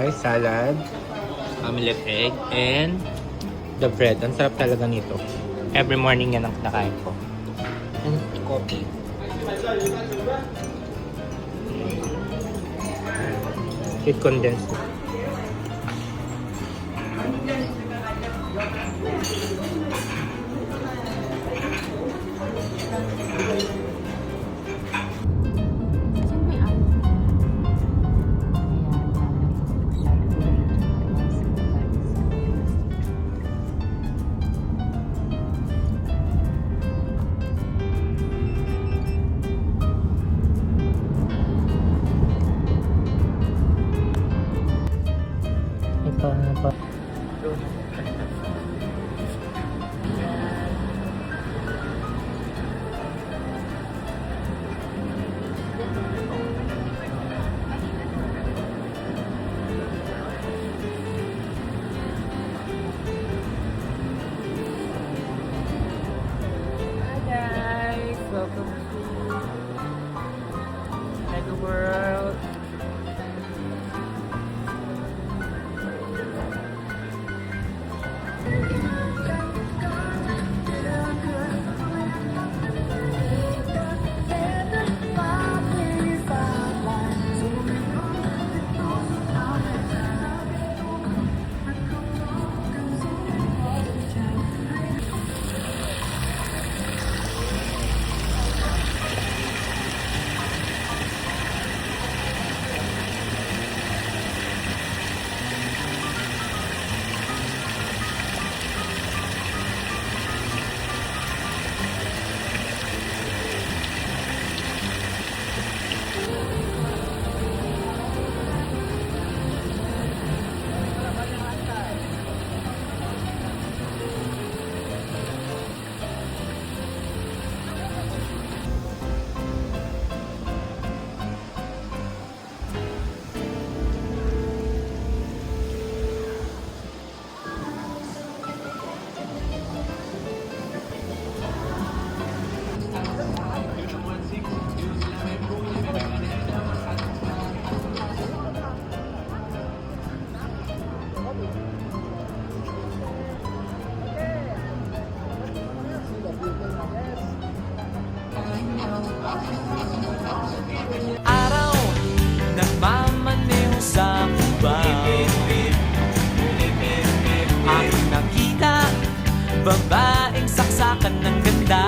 rice, salad, omelette egg, and the bread. Ang sarap talaga nito. Every morning yan ang kinakain ko. And coffee. With condensed milk. Ito na ba? Hi guys! Welcome to Mega World! Araw, nagmamaneho sa kuba. Aking nakita, babaeng saksakan ng ganda.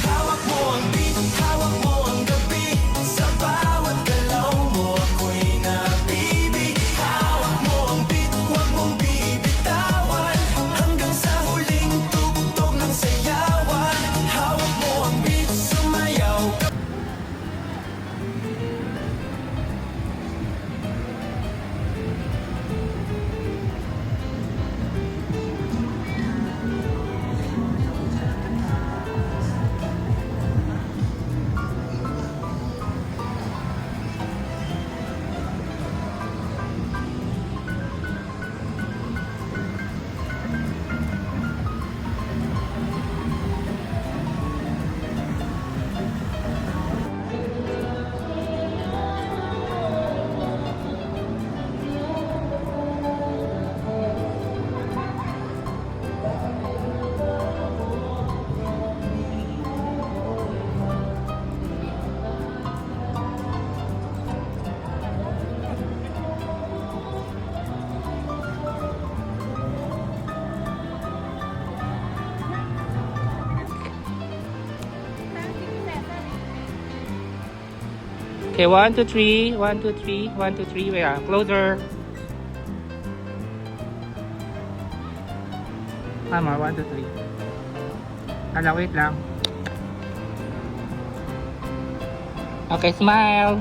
Hawak mo ang beat, hawak mo ang gabi. Sa bawat galaw mo ako'y nabibig. Hawak mo ang beat, huwag mong bibitawan. Hanggang sa huling tugtog ng sayawan. Hawak mo ang beat, sumayaw ka. Okay, 1, 2, 3. 1, 2, 3. 1, 2, 3. Wait, closer. Tama, 1, 2, 3. Hala, wait lang. Okay, smile.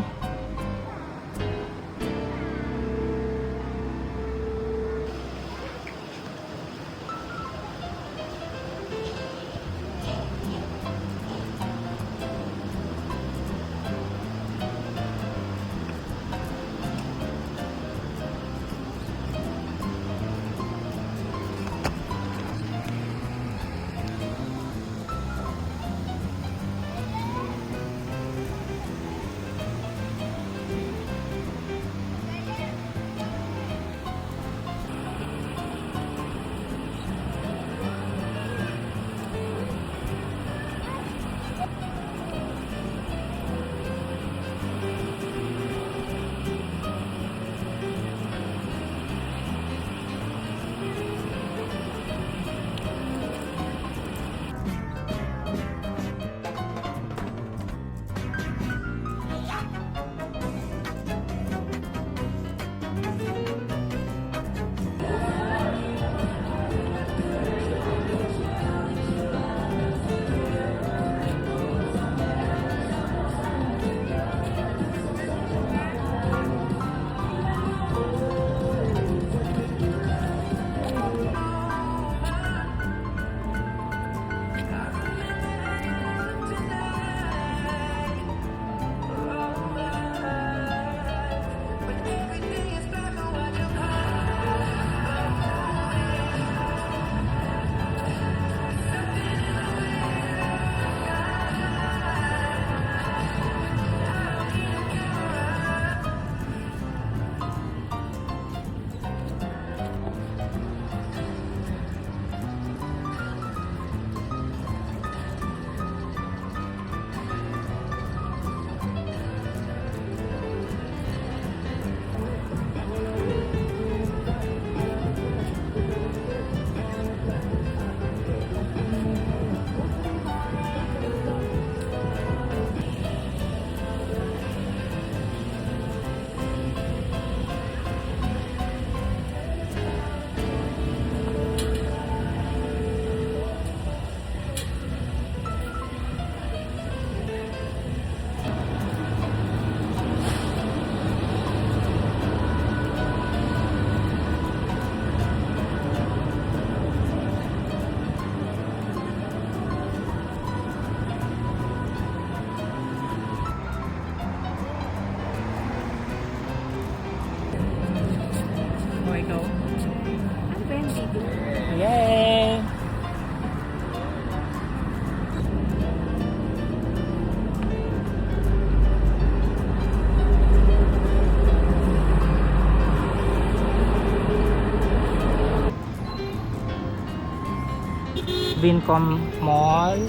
Vincom Mall,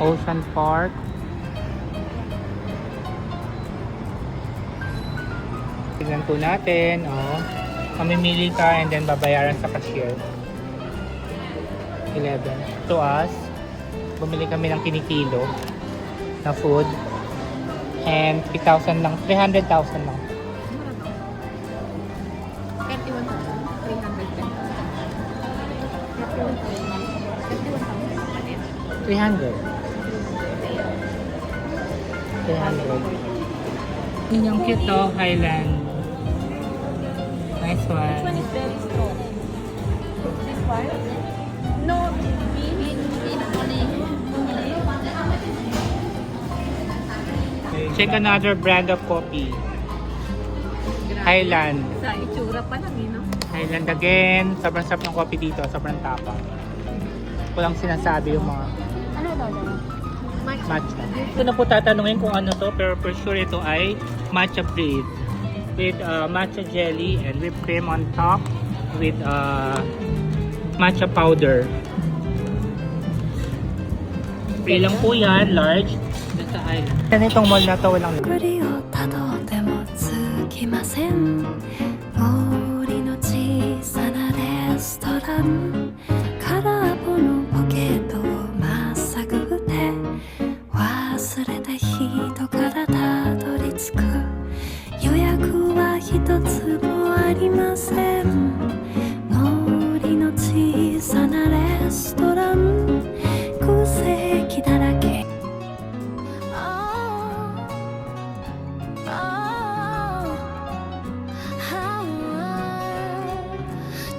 Ocean Park. Tignan po natin, oh. Mamimili ka and then babayaran sa cashier. 11. To us, bumili kami ng kinikilo na food. And 3,000 lang, 300,000 lang. 300. 300. Yun yung cute to, Highland. Nice one. This one is very strong. This one? No, Check another brand of coffee. Highland. Sa itsura pa lang no? Highland again. Sobrang sarap ng coffee dito. Sobrang tapang. Walang sinasabi yung mga Ano daw? matcha. Ito na po tatanungin kung ano to, pero for sure ito ay matcha breed with matcha jelly and whipped cream on top with matcha powder. Free lang po yan, large. Dito sa Highland. Ganitong mall na to, walang 繰りをたどってもつきません森の小さなレストラン空っぽのポケットをまっさぐって忘れた人からたどり着く予約は一つもありません森の小さなレストラン空席だらけ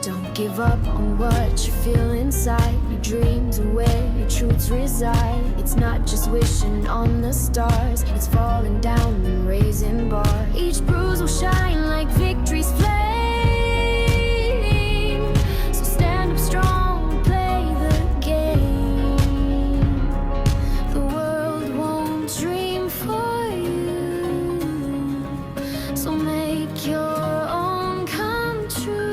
Don't give up on what you feel inside. Your dreams are where your truths reside. It's not just wishing on the stars, it's falling down and raising bars. Each bruise will shine like victory's flame. So stand up strong, play the game. The world won't dream for you. So make your own come true.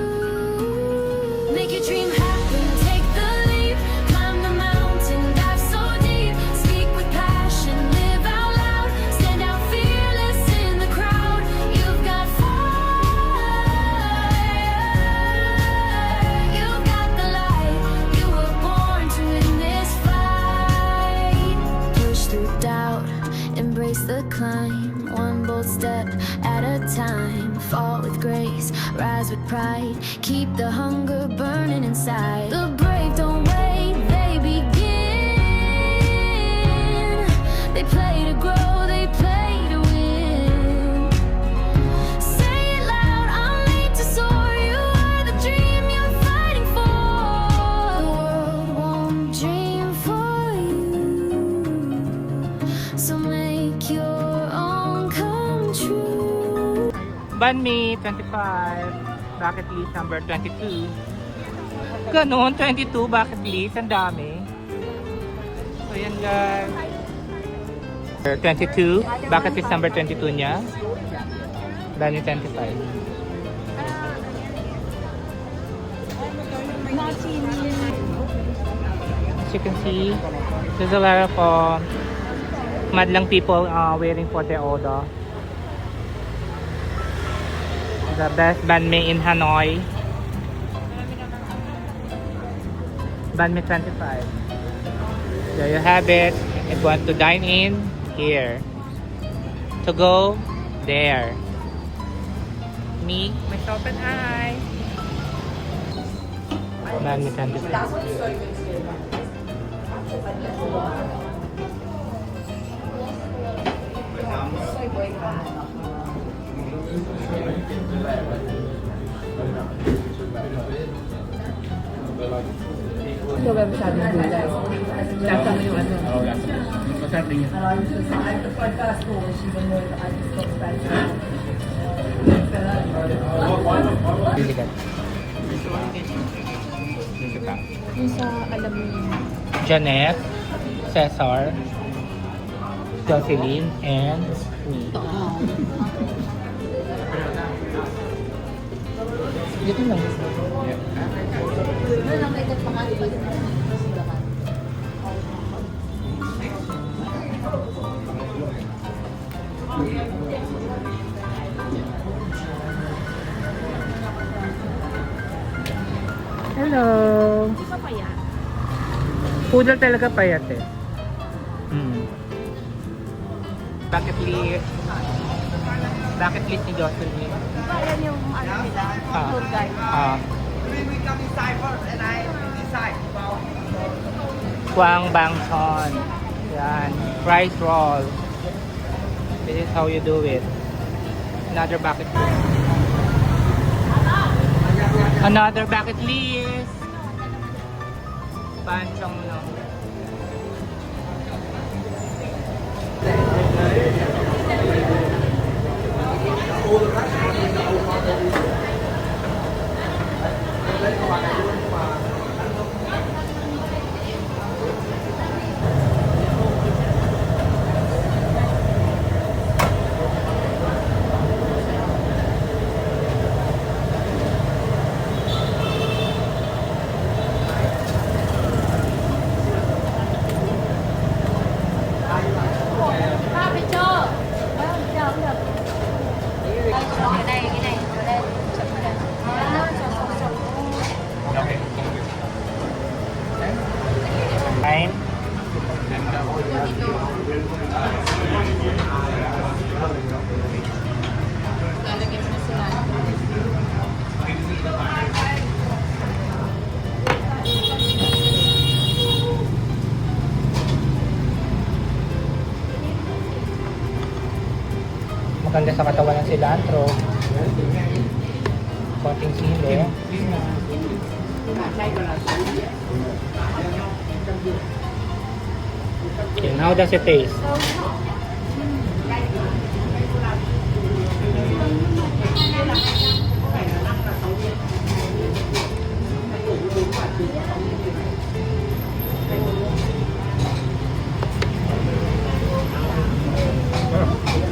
Make your dream happen, take the leap. Climb the mountain, dive so deep. Speak with passion, live out loud. Stand out fearless in the crowd. You've got fire. You've got the light. You were born to win this fight. Push through doubt, embrace the climb. One bold step at a time. Fall with grace, rise with pride. Keep the hunger burning inside. The brave don't wait, they begin. They play to grow, they play to win. Say it loud, I'm made to soar. You are the dream you're fighting for. The world won't dream for you. So make your own come true. Banh Mi, 25. Bucket list number 22. Ganon, 22 bucket list. Ang dami. So, yan guys. 22. Bucket list number 22 niya. Banh Mi 25. As you can see, there's a lot of madlang people waiting for their order. The best banh mi in Hanoi. Banh mi 25. There you have it. If you want to dine in, here. To go, there. Me, myself and I. Banh mi 25. Ito ba masyadong gulay? Lasa mo yung ano? Oo, lasa. Masarap din yan. Really good. Dito ka. Yung sa alam mo yun. Janet, Cesar, Jocelyn, and me. Dito lang. Doon lang may pangalan pa din ng simbahan. Hello! Di ba pa yan? Poodle talaga payat eh. Bucket list. Bucket list ni Jocelyn. Di ba yan yung ano nila? Tour guide. Kwang Bangson. Yan. Rice roll. This is how you do it. Another bucket list. Another bucket list. Pansong no. Fine. Maganda sa katawan ng cilantro. Konting sili. Okay, how does it taste?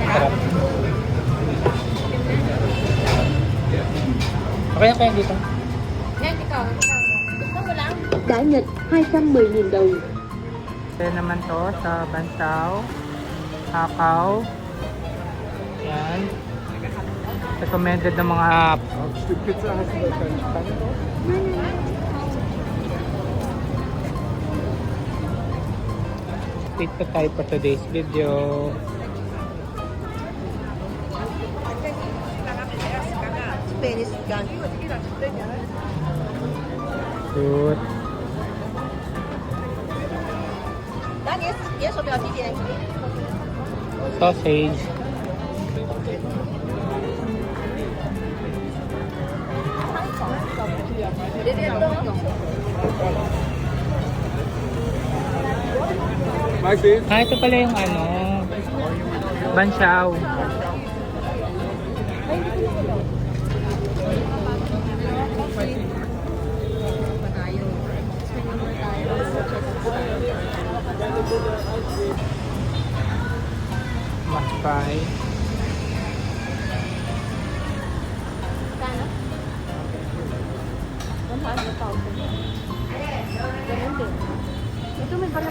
Sarap. Okay na kayo dito. Yan, ikaw. Ito mo lang. Đã nghịch 210.000 đồng. Ito naman to sa Bansaw, Hakaw. Yan. Recommended ng mga Wait pa tayo for today's video. Spanish gun. Shoot. 那你也手表几点？ Sausage. Ah, ito pala yung ano, Bansaw. Mas fry. Kano? 100,000. Ganun din. Ito may balat.